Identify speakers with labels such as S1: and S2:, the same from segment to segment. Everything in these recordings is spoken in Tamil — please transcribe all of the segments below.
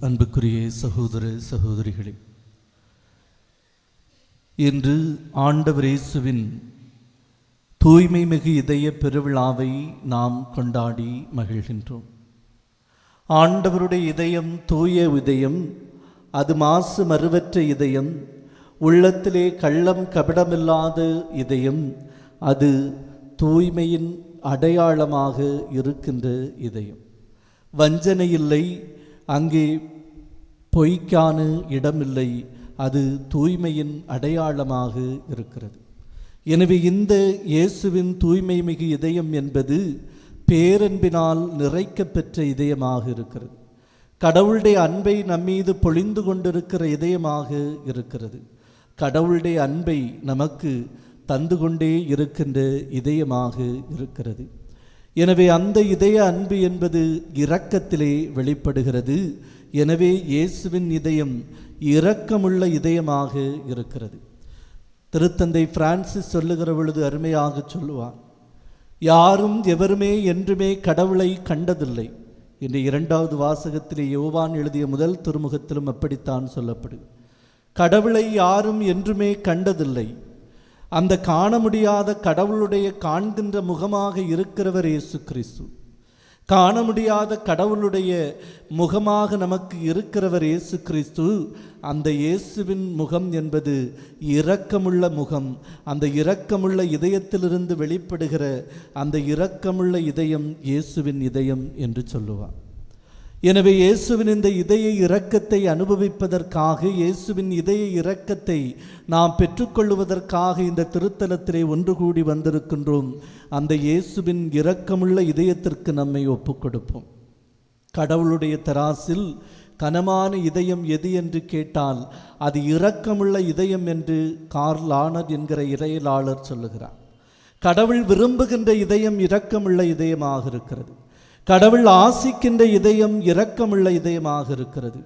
S1: அன்புக்குரிய சகோதர சகோதரிகளே, இன்று ஆண்டவர் இயேசுவின் தூய்மை மிகு இதய பெருவிழாவை நாம் கொண்டாடி மகிழ்கின்றோம். ஆண்டவருடைய இதயம் தூய இதயம், அது மாசு மறுவற்ற இதயம், உள்ளத்திலே கள்ளம் கபடமில்லாத இதயம், அது தூய்மையின் அடையாளமாக இருக்கின்ற இதயம். வஞ்சனை இல்லை, அங்கே பொய்க்கான இடமில்லை, அது தூய்மையின் அடையாளமாக இருக்கிறது. எனவே இந்த இயேசுவின் தூய்மை மிகு இதயம் என்பது பேரன்பினால் நிறைக்கப்பெற்ற இதயமாக இருக்கிறது. கடவுளுடைய அன்பை நம்மீது பொழிந்து கொண்டிருக்கிற இதயமாக இருக்கிறது. கடவுளுடைய அன்பை நமக்கு தந்து கொண்டே இருக்கின்ற இதயமாக இருக்கிறது. எனவே அந்த இதய அன்பு என்பது இரக்கத்திலே வெளிப்படுகிறது. எனவே இயேசுவின் இதயம் இரக்கமுள்ள இதயமாக இருக்கிறது. திருத்தந்தை பிரான்சிஸ் சொல்லுகிற பொழுது அருமையாக சொல்லுவார், யாரும் எவருமே என்றுமே கடவுளை கண்டதில்லை. இந்த 2வது வாசகத்திலே யோவான் எழுதிய முதல் திருமுகத்திலும் அப்படித்தான் சொல்லப்படுது. கடவுளை யாரும் என்றுமே கண்டதில்லை. அந்த காண முடியாத கடவுளுடைய காண்கின்ற முகமாக இருக்கிறவர் இயேசு கிறிஸ்து. காண முடியாத கடவுளுடைய முகமாக நமக்கு இருக்கிறவர் இயேசு கிறிஸ்து. அந்த இயேசுவின் முகம் என்பது இரக்கமுள்ள முகம். அந்த இரக்கமுள்ள இதயத்திலிருந்து வெளிப்படுகிற அந்த இரக்கமுள்ள இதயம் இயேசுவின் இதயம் என்று சொல்லுவார். எனவே இயேசுவின் இந்த இதய இரக்கத்தை அனுபவிப்பதற்காக, இயேசுவின் இதய இரக்கத்தை நாம் பெற்றுக்கொள்வதற்காக இந்த திருத்தலத்திலே ஒன்று கூடி வந்திருக்கின்றோம். அந்த இயேசுவின் இரக்கமுள்ள இதயத்திற்கு நம்மை ஒப்புக் கொடுப்போம். கடவுளுடைய தராசில் கனமான இதயம் எது என்று கேட்டால் அது இரக்கமுள்ள இதயம் என்று கார்ல் ஆனர் என்கிற இறையலாளர் சொல்லுகிறார். கடவுள் விரும்புகின்ற இதயம் இரக்கமுள்ள இதயமாக இருக்கிறது. கடவுள் ஆசிக்கின்ற இதயம் இரக்கமுள்ள இதயமாக இருக்கிறது.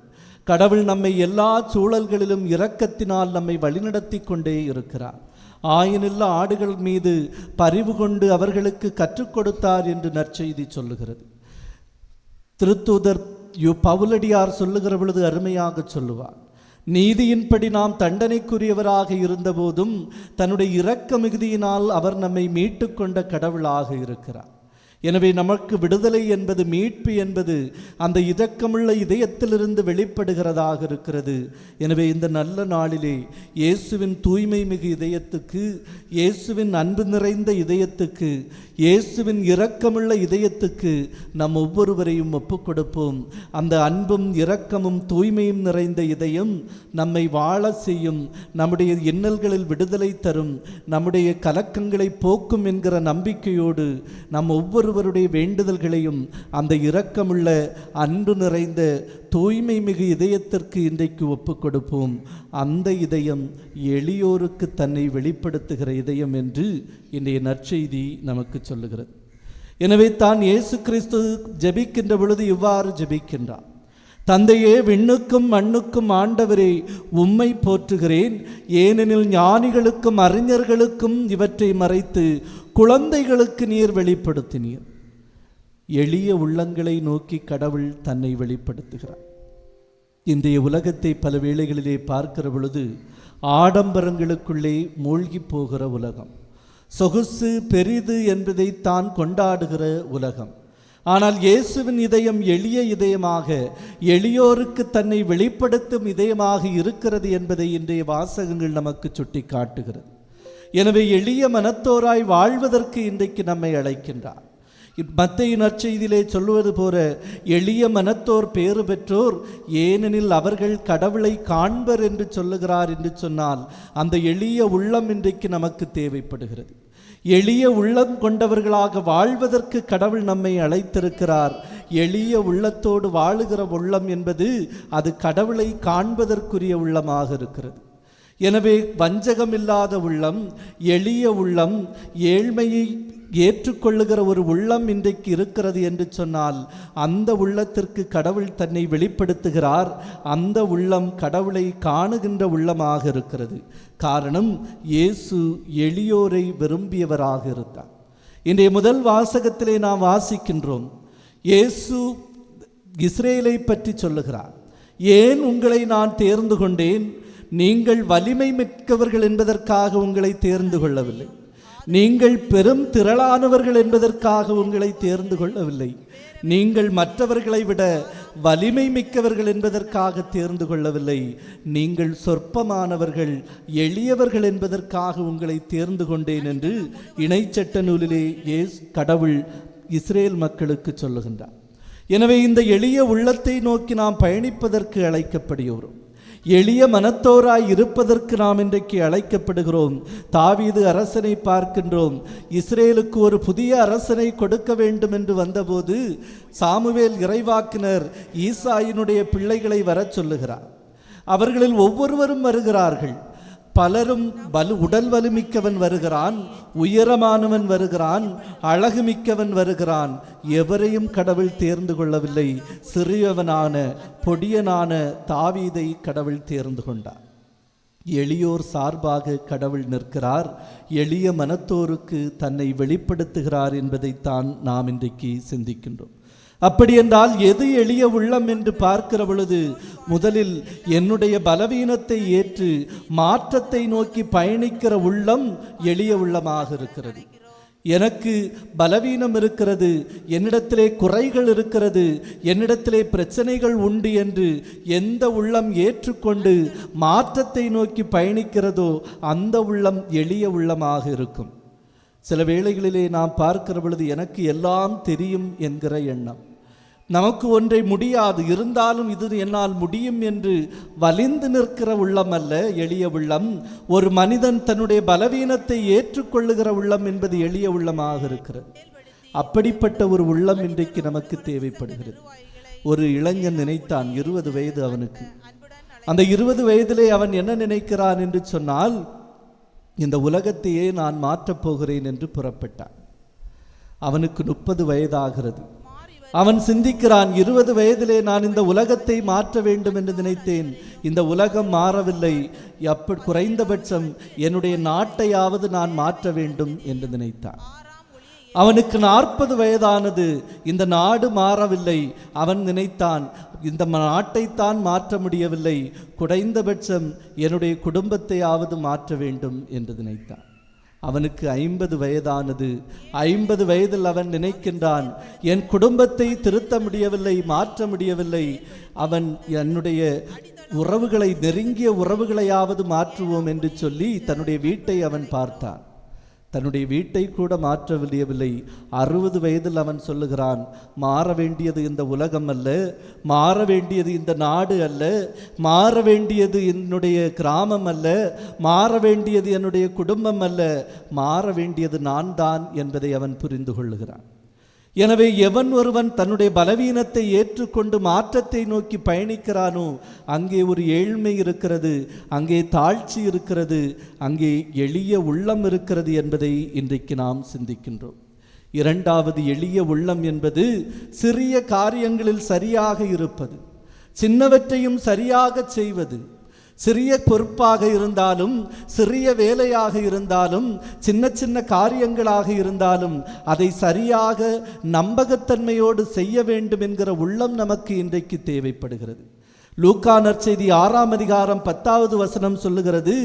S1: கடவுள் நம்மை எல்லா சூழல்களிலும் இரக்கத்தினால் நம்மை வழிநடத்தி கொண்டே இருக்கிறார். ஆயினுள்ள ஆடுகள் மீது பரிவு கொண்டு அவர்களுக்கு கற்றுக் கொடுத்தார் என்று நற்செய்தி சொல்லுகிறது. திருத்தூதர் பவுலடியார் சொல்லுகிற பொழுது அருமையாக சொல்லுவார், நீதியின்படி நாம் தண்டனைக்குரியவராக இருந்தபோதும் தன்னுடைய இரக்க மிகுதியினால் அவர் நம்மை மீட்டு கொண்ட கடவுளாக இருக்கிறார். எனவே நமக்கு விடுதலை என்பது, மீட்பு என்பது அந்த இரக்கமுள்ள இதயத்திலிருந்து வெளிப்படுகிறதாக இருக்கிறது. எனவே இந்த நல்ல நாளிலே இயேசுவின் தூய்மை மிகு இதயத்துக்கு, இயேசுவின் அன்பு நிறைந்த இதயத்துக்கு, இயேசுவின் இரக்கமுள்ள இதயத்துக்கு நம் ஒவ்வொருவரையும் ஒப்புக் கொடுப்போம். அந்த அன்பும் இரக்கமும் தூய்மையும் நிறைந்த இதயம் நம்மை வாழ செய்யும், நம்முடைய இன்னல்களில் விடுதலை தரும், நம்முடைய கலக்கங்களை போக்கும் என்கிற நம்பிக்கையோடு நம் ஒவ்வொருவருடைய வேண்டுதல்களையும் அந்த இரக்கமுள்ள அன்பு நிறைந்த தூய்மை மிகு இதயத்திற்கு இன்றைக்கு ஒப்புக் கொடுப்போம். அந்த இதயம் எளியோருக்கு தன்னை வெளிப்படுத்துகிற இதயம் என்று இன்றைய நற்செய்தி நமக்கு சொல்லுகிறது. எனவே தான் இயேசு கிறிஸ்து ஜெபிக்கின்ற பொழுது இவ்வாறு ஜெபிக்கின்றார், தந்தையே, விண்ணுக்கும் மண்ணுக்கும் ஆண்டவரே, உம்மை போற்றுகிறேன். ஏனெனில் ஞானிகளுக்கும் அறிஞர்களுக்கும் இவற்றை மறைத்து குழந்தைகளுக்கு நீர் வெளிப்படுத்தினீர். எளிய உள்ளங்களை நோக்கி கடவுள் தன்னை வெளிப்படுத்துகிறார். இன்றைய உலகத்தை பல வேளைகளிலே பார்க்கிற பொழுது ஆடம்பரங்களுக்குள்ளே மூழ்கி போகிற உலகம், சொகுசு பெரிது என்பதை தான் கொண்டாடுகிற உலகம். ஆனால் இயேசுவின் இதயம் எளிய இதயமாக, எளியோருக்கு தன்னை வெளிப்படுத்தும் இதயமாக இருக்கிறது என்பதை இன்றைய வாசகங்கள் நமக்கு சுட்டி காட்டுகிறது. எனவே எளிய மனத்தோராய் வாழ்வதற்கு இன்றைக்கு நம்மை அழைக்கின்றார். மத்தேயு நற்செய்தியிலே சொல்வது போல, எளிய மனத்தோர் பேறு பெற்றோர், ஏனெனில் அவர்கள் கடவுளை காண்பர் என்று சொல்லுகிறார் என்று சொன்னால், அந்த எளிய உள்ளம் இன்றைக்கு நமக்கு தேவைப்படுகிறது. எளிய உள்ளம் கொண்டவர்களாக வாழ்வதற்கு கடவுள் நம்மை அழைத்திருக்கிறார். எளிய உள்ளத்தோடு வாழுகிற உள்ளம் என்பது அது கடவுளை காண்பதற்குரிய உள்ளமாக இருக்கிறது. எனவே வஞ்சகமில்லாத உள்ளம், எளிய உள்ளம், ஏழ்மையை ஏற்றுக்கொள்ளுகிற ஒரு உள்ளம் இன்றைக்கு இருக்கிறது என்று சொன்னால், அந்த உள்ளத்திற்கு கடவுள் தன்னை வெளிப்படுத்துகிறார். அந்த உள்ளம் கடவுளை காணுகின்ற உள்ளமாக இருக்கிறது. காரணம், இயேசு எளியோரை விரும்பியவராக இருந்தார். இன்றைய முதல் வாசகத்திலே நாம் வாசிக்கின்றோம், இயேசு இஸ்ரேலை பற்றி சொல்லுகிறார். ஏன் உங்களை நான் தேர்ந்து கொண்டேன்? நீங்கள் வலிமை மிக்கவர்கள் என்பதற்காக உங்களை தேர்ந்து கொள்ளவில்லை. நீங்கள் பெரும் திரளானவர்கள் என்பதற்காக உங்களை தேர்ந்து கொள்ளவில்லை. நீங்கள் மற்றவர்களை விட வலிமை மிக்கவர்கள் என்பதற்காக தேர்ந்து கொள்ளவில்லை. நீங்கள் சொற்பமானவர்கள், எளியவர்கள் என்பதற்காக உங்களை தேர்ந்து கொண்டேன் என்று இணைச்சட்ட நூலிலே கடவுள் இஸ்ரேல் மக்களுக்கு சொல்லுகின்றார். எனவே இந்த எளிய உள்ளத்தை நோக்கி நாம் பயணிப்பதற்கு அழைக்கப்படுகிறோம். எளிய மனத்தோராய் இருப்பதற்கு நாம் இன்றைக்கு அழைக்கப்படுகிறோம். தாவீது அரசனை பார்க்கின்றோம். இஸ்ரேலுக்கு ஒரு புதிய அரசனை கொடுக்க வேண்டும் என்று வந்தபோது சாமுவேல் இறைவாக்கினர் ஈசாயினுடைய பிள்ளைகளை வரச் சொல்லுகிறார். அவர்களில் ஒவ்வொருவரும் வருகிறார்கள். பலரும் உடல் வலுமிக்கவன் வருகிறான், உயரமானவன் வருகிறான், அழகு மிக்கவன் வருகிறான். எவரையும் கடவுள் தேர்ந்து கொள்ளவில்லை. சிறியவனான பொடியனான தாவீதை கடவுள் தேர்ந்து கொண்டார். எளியோர் சார்பாக கடவுள் நிற்கிறார். எளிய மனத்தோருக்கு தன்னை வெளிப்படுத்துகிறார் என்பதைத்தான் நாம் இன்றைக்கு சிந்திக்கின்றோம். அப்படி என்றால் எது எளிய உள்ளம் என்று பார்க்கிற பொழுது முதலில் என்னுடைய பலவீனத்தை ஏற்று மாற்றத்தை நோக்கி பயணிக்கிற உள்ளம் எளிய உள்ளமாக இருக்கிறது. எனக்கு பலவீனம் இருக்கிறது, என்னிடத்திலே குறைகள் இருக்கிறது, என்னிடத்திலே பிரச்சனைகள் உண்டு என்று எந்த உள்ளம் ஏற்றுக்கொண்டு மாற்றத்தை நோக்கி பயணிக்கிறதோ அந்த உள்ளம் எளிய உள்ளமாக இருக்கும். சில வேளைகளிலே நாம் பார்க்கிற பொழுது எனக்கு எல்லாம் தெரியும் என்கிற எண்ணம், நமக்கு ஒன்றை முடியாது இருந்தாலும் இது என்னால் முடியும் என்று வலிந்து நிற்கிற உள்ளம் அல்ல எளிய உள்ளம். ஒரு மனிதன் தன்னுடைய பலவீனத்தை ஏற்றுக்கொள்ளுகிற உள்ளம் என்பது எளிய உள்ளமாக இருக்கிறது. அப்படிப்பட்ட ஒரு உள்ளம் இன்றைக்கு நமக்கு தேவைப்படுகிறது. ஒரு இளைஞன் நினைத்தான், 20 வயது அவனுக்கு. அந்த 20 வயதிலே அவன் என்ன நினைக்கிறான் என்று சொன்னால், இந்த உலகத்தையே நான் மாற்றப் போகிறேன் என்று புறப்பட்டான். அவனுக்கு 30 வயதாகிறது. அவன் சிந்திக்கிறான், 20 வயதிலே நான் இந்த உலகத்தை மாற்ற வேண்டும் என்று நினைத்தேன். இந்த உலகம் மாறவில்லை, அப்படி குறைந்தபட்சம் என்னுடைய நாட்டையாவது நான் மாற்ற வேண்டும் என்று நினைத்தான். அவனுக்கு 40 வயதானது. இந்த நாடு மாறவில்லை. அவன் நினைத்தான், இந்த நாட்டைத்தான் மாற்ற முடியவில்லை, குறைந்தபட்சம் என்னுடைய குடும்பத்தையாவது மாற்ற வேண்டும் என்று நினைத்தான். அவனுக்கு 50 வயதானது. 50 வயதில் அவன் நினைக்கின்றான், என் குடும்பத்தை திருத்த முடியவில்லை, மாற்ற முடியவில்லை. அவன் என்னுடைய உறவுகளை, நெருங்கிய உறவுகளையாவது மாற்றுவோம் என்று சொல்லி தன்னுடைய வீட்டை அவன் பார்த்தான். தன்னுடைய வீட்டை கூட மாற்ற முடியவில்லை. 60 வயதில் அவன் சொல்லுகிறான், மாற வேண்டியது இந்த உலகம் அல்ல, மாற வேண்டியது இந்த நாடு அல்ல, மாற வேண்டியது என்னுடைய கிராமம் அல்ல, மாற வேண்டியது என்னுடைய குடும்பம் அல்ல, மாற வேண்டியது நான் தான் என்பதை அவன் புரிந்து கொள்ளுகிறான். எனவே எவன் ஒருவன் தன்னுடைய பலவீனத்தை ஏற்றுக்கொண்டு மாற்றத்தை நோக்கி பயணிக்கிறானோ அங்கே ஒரு ஏழ்மை இருக்கிறது, அங்கே தாழ்ச்சி இருக்கிறது, அங்கே எளிய உள்ளம் இருக்கிறது என்பதை இன்றைக்கு நாம் சிந்திக்கின்றோம். இரண்டாவது எளிய உள்ளம் என்பது சிறிய காரியங்களில் சரியாக இருப்பது, சின்னவற்றையும் சரியாக செய்வது. சிறிய பொறுப்பாக இருந்தாலும், சிறிய வேலையாக இருந்தாலும், சின்ன சின்ன காரியங்களாக இருந்தாலும் அதை சரியாக நம்பகத்தன்மையோடு செய்ய வேண்டும் என்கிற உள்ளம் நமக்கு இன்றைக்கு தேவைப்படுகிறது. லூக்கா நற்செய்தி 6ஆம் அதிகாரம் 10வது வசனம் சொல்லுகிறது,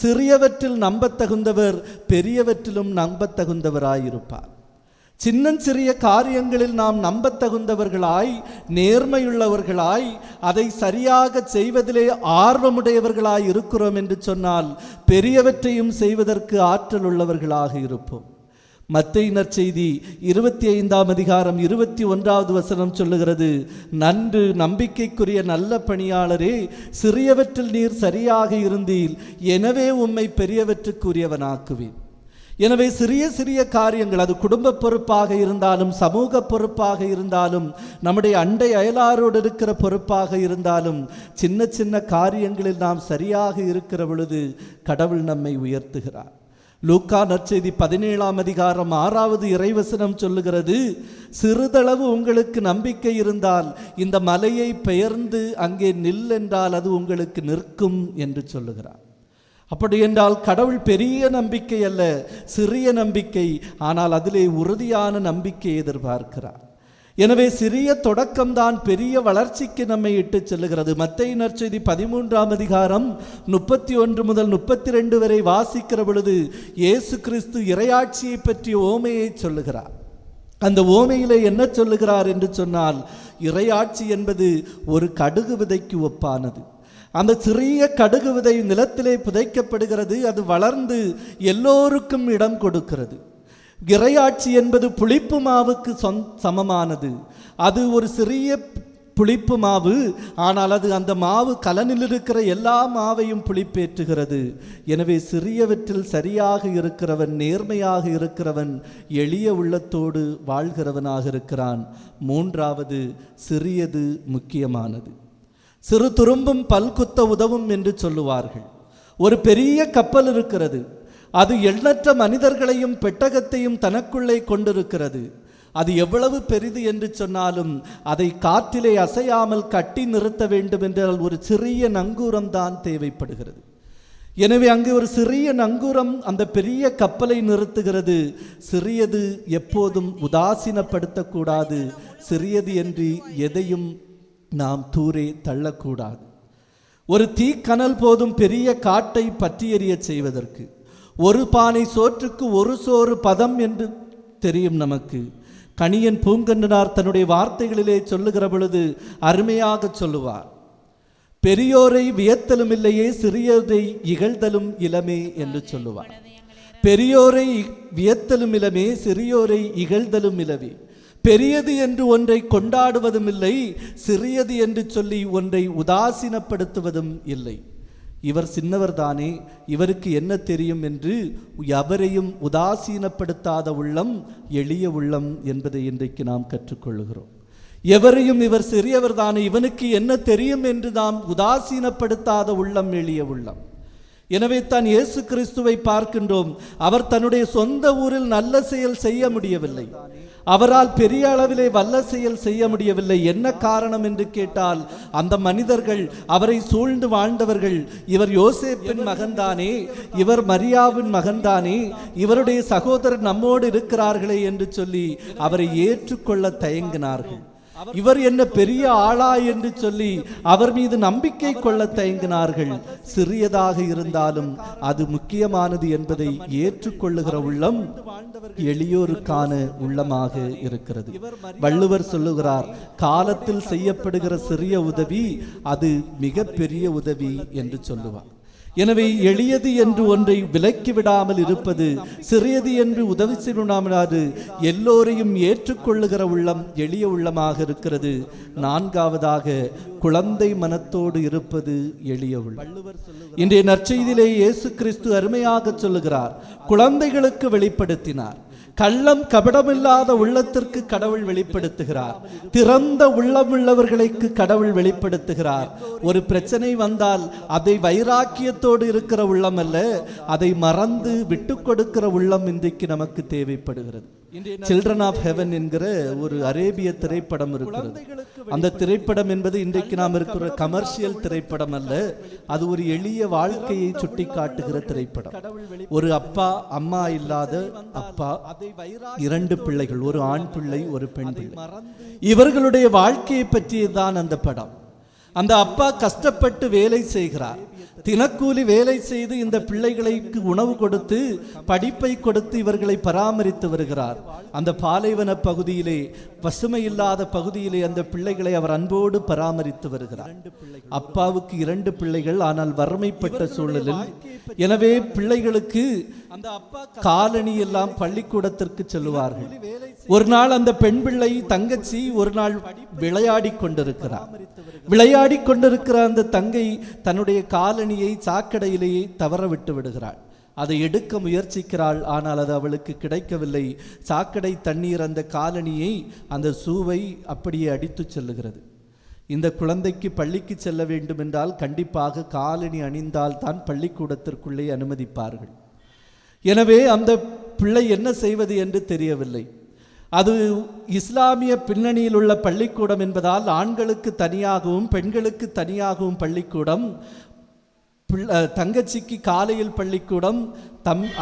S1: சிறியவற்றில் நம்பத்தகுந்தவர் பெரியவற்றிலும் நம்பத்தகுந்தவராயிருப்பார். சின்னஞ்சிறிய காரியங்களில் நாம் நம்பத்தகுந்தவர்களாய், நேர்மையுள்ளவர்களாய், அதை சரியாக செய்வதிலே ஆர்வமுடையவர்களாய் இருக்கிறோம் என்று சொன்னால் பெரியவற்றையும் செய்வதற்கு ஆற்றல் உள்ளவர்களாக இருப்போம். மத்தேயு நற்செய்தி 25ஆம் அதிகாரம் 21வது வசனம் சொல்லுகிறது, நன்று நம்பிக்கைக்குரிய நல்ல பணியாளரே, சிறியவற்றில் நீர் சரியாக இருந்தீர், எனவே உம்மை பெரியவற்றுக்குரியவனாக்குவேன். எனவே சிறிய சிறிய காரியங்கள், அது குடும்ப பொறுப்பாக இருந்தாலும், சமூக பொறுப்பாக இருந்தாலும், நம்முடைய அண்டை அயலாரோடு இருக்கிற பொறுப்பாக இருந்தாலும், சின்ன சின்ன காரியங்களில் நாம் சரியாக இருக்கிற பொழுது கடவுள் நம்மை உயர்த்துகிறார். லூக்கா நற்செய்தி 17ஆம் அதிகாரம் 6வது இறைவசனம் சொல்லுகிறது, சிறிதளவு உங்களுக்கு நம்பிக்கை இருந்தால் இந்த மலையை பெயர்ந்து அங்கே நில் என்றால் அது உங்களுக்கு நிற்கும் என்று சொல்லுகிறார். அப்படி என்றால் கடவுள் பெரிய நம்பிக்கை அல்ல, சிறிய நம்பிக்கை, ஆனால் அதிலே உறுதியான நம்பிக்கை எதிர்பார்க்கிறார். எனவே சிறிய தொடக்கம்தான் பெரிய வளர்ச்சிக்கு நம்மை இட்டு செல்லுகிறது. மத்தேயு நற்செய்தி 13ஆம் அதிகாரம் 31 முதல் 32 வரை வாசிக்கிற பொழுது இயேசு கிறிஸ்து இறையாட்சியை பற்றிய ஓமையை சொல்லுகிறார். அந்த ஓமையிலே என்ன சொல்லுகிறார் என்று சொன்னால், இறையாட்சி என்பது ஒரு கடுகு விதைக்கு ஒப்பானது. அந்த சிறிய கடுகு விதை நிலத்திலே புதைக்கப்படுகிறது. அது வளர்ந்து எல்லோருக்கும் இடம் கொடுக்கிறது. இறையாட்சி என்பது புளிப்பு மாவுக்கு சமமானது. அது ஒரு சிறிய புளிப்பு மாவு, ஆனால் அது அந்த மாவு கலனில் இருக்கிற எல்லா மாவையும் புளிப்பேற்றுகிறது. எனவே சிறியவற்றில் சரியாக இருக்கிறவன், நேர்மையாக இருக்கிறவன், எளிய உள்ளத்தோடு வாழ்கிறவனாக இருக்கிறான். மூன்றாவது, சிறியது முக்கியமானது. சிறு துரும்பும் பல்குத்த உதவும் என்று சொல்லுவார்கள். ஒரு பெரிய கப்பல் இருக்கிறது. அது எண்ணற்ற மனிதர்களையும் பெட்டகத்தையும் தனக்குள்ளே கொண்டிருக்கிறது. அது எவ்வளவு பெரிது என்று சொன்னாலும் அதை காற்றிலே அசையாமல் கட்டி நிறுத்த வேண்டும் என்றால் ஒரு சிறிய நங்கூரம் தான் தேவைப்படுகிறது. எனவே அங்கு ஒரு சிறிய நங்கூரம் அந்த பெரிய கப்பலை நிறுத்துகிறது. சிறியது எப்போதும் உதாசீனப்படுத்தக்கூடாது. சிறியது என்று எதையும் நாம் தூரே தள்ளக்கூடாது. ஒரு தீக்கனல் போதும் பெரிய காட்டை பற்றி எறிய செய்வதற்கு. ஒரு பானை சோற்றுக்கு ஒரு சோறு பதம் என்று தெரியும் நமக்கு. கணியன் பூங்கன்றனார் தன்னுடைய வார்த்தைகளிலே சொல்லுகிற பொழுது அருமையாக சொல்லுவார், பெரியோரை வியத்தலும் இல்லையே, சிறியோரை இகழ்தலும் இளமே என்று சொல்லுவார். பெரியோரை வியத்தலும் இளமே, சிறியோரை இகழ்தலும் இளவே. பெரியது என்று ஒன்றை கொண்டாடுவதும் இல்லை, சிறியது என்று சொல்லி ஒன்றை உதாசீனப்படுத்துவதும் இல்லை. இவர் சின்னவர் தானே, இவருக்கு என்ன தெரியும் என்று எவரையும் உதாசீனப்படுத்தாத உள்ளம் எளிய உள்ளம் என்பதை இன்றைக்கு நாம் கற்றுக்கொள்கிறோம். எவரையும் இவர் சிறியவர் தானே, இவனுக்கு என்ன தெரியும் என்று நாம் உதாசீனப்படுத்தாத உள்ளம் எளிய உள்ளம். எனவே தான் இயேசு கிறிஸ்துவை பார்க்கின்றோம். அவர் தன்னுடைய சொந்த ஊரில் நல்ல செயல் செய்ய முடியவில்லை. அவரால் பெரிய அளவிலே வல்ல செயல் செய்ய முடியவில்லை. என்ன காரணம் என்று கேட்டால், அந்த மனிதர்கள், அவரை சூழ்ந்து வாழ்ந்தவர்கள், இவர் யோசேப்பின் மகன்தானே, இவர் மரியாவின் மகன்தானே, இவருடைய சகோதரர் நம்மோடு இருக்கிறார்களே என்று சொல்லி அவரை ஏற்றுக்கொள்ள தயங்கினார்கள். இவர் என்ன பெரிய ஆளா என்று சொல்லி அவர் மீது நம்பிக்கை கொள்ள தயங்கினார்கள். சிறியதாக இருந்தாலும் அது முக்கியமானது என்பதை ஏற்றுக்கொள்ளுகிற உள்ளம் எளியோருக்கான உள்ளமாக இருக்கிறது. வள்ளுவர் சொல்லுகிறார், காலத்தில் செய்யப்படுகிற சிறிய உதவி அது மிக பெரிய உதவி என்று சொல்லுவார். எனவே எளியது என்று ஒன்றை விலக்கி விடாமல் இருப்பது, சிறியது என்று உதவி செய்யாது எல்லோரையும் ஏற்றுக்கொள்ளுகிற உள்ளம் எளிய உள்ளமாக இருக்கிறது. நான்காவதாக, குழந்தை மனத்தோடு இருப்பது எளிய உள்ளம். இன்றைய நற்செய்தியிலே இயேசு கிறிஸ்து அருமையாக சொல்லுகிறார், குழந்தைகளுக்கு வெளிப்படுத்தினார். கள்ளம் கபடமில்லாத உள்ளத்திற்கு கடவுள் வெளிப்படுத்துகிறார். திறந்த உள்ளமுள்ளவர்களுக்கு கடவுள் வெளிப்படுத்துகிறார். ஒரு பிரச்சனை வந்தால் அதை வைராக்கியத்தோடு இருக்கிற உள்ளம் அல்ல, அதை மறந்து விட்டு கொடுக்கிற உள்ளம் இன்றைக்கு நமக்கு தேவைப்படுகிறது. சில்ட்ரன் ஆஃப் ஹெவன் என்கிற ஒரு அரேபிய திரைப்படம் இருக்கிறது. அந்த திரைப்படம் என்பது இன்றைக்கு நாம் இருக்கிற கமர்ஷியல் திரைப்படம் அல்ல, அது ஒரு எளிய வாழ்க்கையை சுட்டி காட்டுகிற திரைப்படம். ஒரு அப்பா, அம்மா இல்லாத அப்பா, 2 பிள்ளைகள், ஒரு ஆண் பிள்ளை, ஒரு பெண் பிள்ளை. இவர்களுடைய வாழ்க்கையை பற்றியதான் அந்த படம். அந்த அப்பா கஷ்டப்பட்டு வேலை செய்கிறார். தினக்கூலி வேலை செய்து இந்த பிள்ளைகளுக்கு உணவு கொடுத்து படிப்பை கொடுத்து இவர்களை பராமரித்து வருகிறார். அந்த பாலைவன பகுதியிலே, பசுமை இல்லாத பகுதியிலே அந்த பிள்ளைகளை அவர் அன்போடு பராமரித்து வருகிறார். அப்பாவுக்கு 2 பிள்ளைகள், ஆனால் வறுமைப்பட்ட சூழலில். எனவே பிள்ளைகளுக்கு அந்த அப்பா காலணி எல்லாம் பள்ளிக்கூடத்திற்கு செல்லுவார்கள். ஒரு நாள் அந்த பெண் பிள்ளை தங்கச்சி ஒரு நாள் விளையாடி கொண்டிருக்கிறார். விளையாடி கொண்டிருக்கிற அந்த தங்கை தன்னுடைய காலணியை சாக்கடையிலேயே தவற விட்டு விடுகிறாள். அதை எடுக்க முயற்சிக்கிறாள், ஆனால் அது அவளுக்கு கிடைக்கவில்லை. சாக்கடை தண்ணீர் அந்த காலணியை, அந்த ஷூவை அப்படியே அடித்து செல்லுகிறது. இந்த குழந்தைக்கு பள்ளிக்கு செல்ல வேண்டும் என்றால் கண்டிப்பாக காலணி அணிந்தால் தான் பள்ளிக்கூடத்திற்குள்ளே அனுமதிப்பார்கள். எனவே அந்த பிள்ளை என்ன செய்வது என்று தெரியவில்லை. அது இஸ்லாமிய பின்னணியில் உள்ள பள்ளிக்கூடம் என்பதால் ஆண்களுக்கு தனியாகவும் பெண்களுக்கு தனியாகவும் பள்ளிக்கூடம், தங்கச்சிக்கு காலையில் பள்ளிக்கூடம்,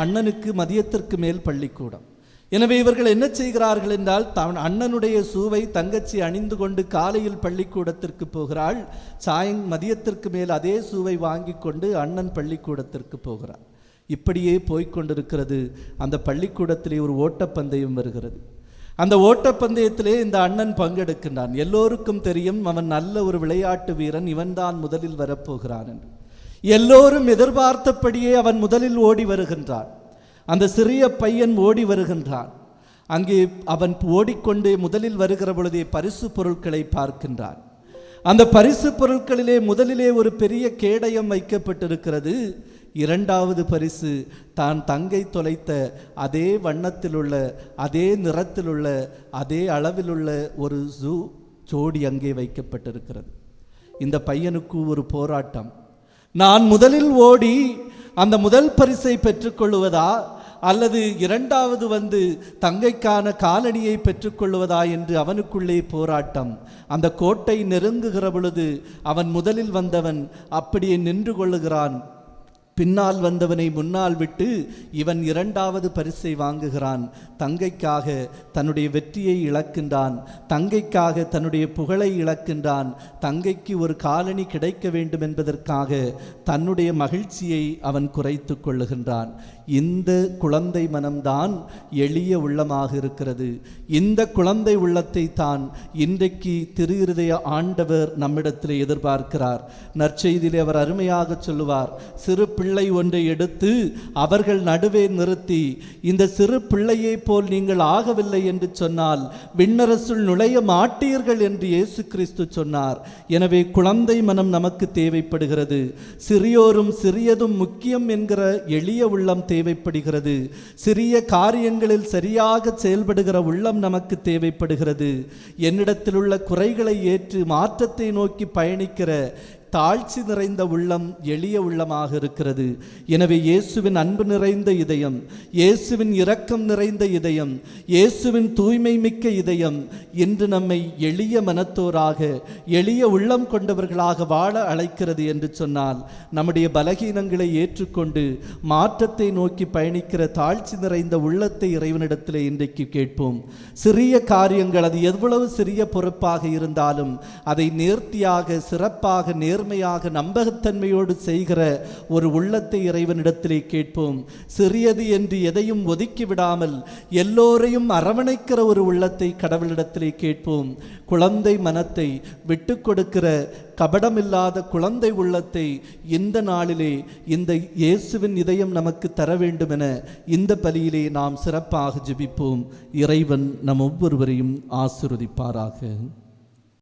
S1: அண்ணனுக்கு மதியத்திற்கு மேல் பள்ளிக்கூடம். எனவே இவர்கள் என்ன செய்கிறார்கள் என்றால், தன் அண்ணனுடைய ஷூவை தங்கச்சி அணிந்து கொண்டு காலையில் பள்ளிக்கூடத்திற்கு போகிறாள். மதியத்திற்கு மேல் அதே ஷூவை வாங்கி கொண்டு அண்ணன் பள்ளிக்கூடத்திற்கு போகிறார். இப்படியே போய்கொண்டிருக்கிறது. அந்த பள்ளிக்கூடத்திலே ஒரு ஓட்டப்பந்தயம் வருகிறது. அந்த ஓட்டப்பந்தயத்திலே இந்த அண்ணன் பங்கெடுக்கின்றான். எல்லோருக்கும் தெரியும் அவன் நல்ல ஒரு விளையாட்டு வீரன், இவன்தான் முதலில் வரப்போகிறான் என்று. எல்லோரும் எதிர்பார்த்தபடியே அவன் முதலில் ஓடி வருகின்றான். அந்த சிறிய பையன் ஓடி வருகின்றான். அங்கே அவன் ஓடிக்கொண்டு முதலில் வருகிற பொழுதே பரிசு பொருட்களை பார்க்கின்றான். அந்த பரிசு பொருட்களிலே முதலிலே ஒரு பெரிய கேடயம் வைக்கப்பட்டிருக்கிறது. இரண்டாவது பரிசு தான் தங்கை தொலைத்த அதே வண்ணத்திலுள்ள, அதே நிறத்திலுள்ள, அதே அளவிலுள்ள ஒரு ஜோடி அங்கே வைக்கப்பட்டிருக்கிறது. இந்த பையனுக்கு ஒரு போராட்டம். நான் முதலில் ஓடி அந்த முதல் பரிசை பெற்றுக்கொள்வதா அல்லது இரண்டாவது வந்து தங்கைக்கான காலணியை பெற்றுக்கொள்வதா என்று அவனுக்குள்ளே போராட்டம். அந்த கோட்டை நெருங்குகிற பொழுது அவன் முதலில் வந்தவன் அப்படியே நின்று கொள்ளுகிறான். பின்னால் வந்தவனை முன்னால் விட்டு இவன் இரண்டாவது பரிசை வாங்குகிறான். தங்கைக்காக தன்னுடைய வெற்றியை இழக்கின்றான். தங்கைக்காக தன்னுடைய புகழை இழக்கின்றான். தங்கைக்கு ஒரு காலணி கிடைக்க வேண்டும் என்பதற்காக தன்னுடைய மகிழ்ச்சியை அவன் குறைத்து கொள்ளுகின்றான். இந்த குழந்தை மனம்தான் எளிய உள்ளமாக இருக்கிறது. இந்த குழந்தை உள்ளத்தை தான் இன்றைக்கு திரு இருதய ஆண்டவர் நம்மிடத்தில் எதிர்பார்க்கிறார். நற்செய்தியிலே அவர் அருமையாக சொல்லுவார், சிறு பிள்ளை ஒன்றை எடுத்து அவர்கள் நடுவே நிறுத்தி, இந்த சிறு பிள்ளையை போல் நீங்கள் ஆகவில்லை என்று சொன்னால் விண்ணரசுள் நுழைய மாட்டீர்கள் என்று இயேசு கிறிஸ்து சொன்னார். எனவே குழந்தை மனம் நமக்கு தேவைப்படுகிறது. சிறியோரும் சிறியதும் முக்கியம் என்கிற எளிய உள்ளம் தேவைப்படுகிறது. சிறிய காரியங்களில் சரியாக செயல்படுகிற உள்ளம் நமக்கு தேவைப்படுகிறது. என்னிடத்தில் உள்ள குறைகளை ஏற்று மாற்றத்தை நோக்கி பயணிக்கிற தாழ்ச்சி நிறைந்த உள்ளம் எளிய உள்ளமாக இருக்கிறது. எனவே இயேசுவின் அன்பு நிறைந்த இதயம், இயேசுவின் இரக்கம் நிறைந்த இதயம், இயேசுவின் தூய்மை மிக்க இதயம் இன்று நம்மை எளிய மனத்தோராக, எளிய உள்ளம் கொண்டவர்களாக வாழ அழைக்கிறது என்று சொன்னால், நம்முடைய பலகீனங்களை ஏற்றுக்கொண்டு மாற்றத்தை நோக்கி பயணிக்கிற தாழ்ச்சி நிறைந்த உள்ளத்தை இறைவனிடத்தில் இன்றைக்கு கேட்போம். சிறிய காரியங்கள், அது எவ்வளவு சிறிய பொறுப்பாக இருந்தாலும் அதை நேர்த்தியாக, சிறப்பாக, நேர்மையாக, நம்பகத்தன்மையோடு செய்கிற ஒரு உள்ளத்தை இறைவனிடத்திலே கேட்போம். சிறியது என்று எதையும் ஒதுக்கி விடாமல் எல்லோரையும் அரவணைக்கிற ஒரு உள்ளத்தை கடவுளிடத்திலே கேட்போம். குழந்தை மனத்தை விட்டு கொடுக்கிற கபடமில்லாத குழந்தை உள்ளத்தை இந்த நாளிலே இந்த இயேசுவின் இதயம் நமக்கு தர வேண்டும் என இந்த பலியிலே நாம் சிறப்பாக ஜெபிப்போம். இறைவன் நம் ஒவ்வொருவரையும் ஆசீர்வதிப்பாராக.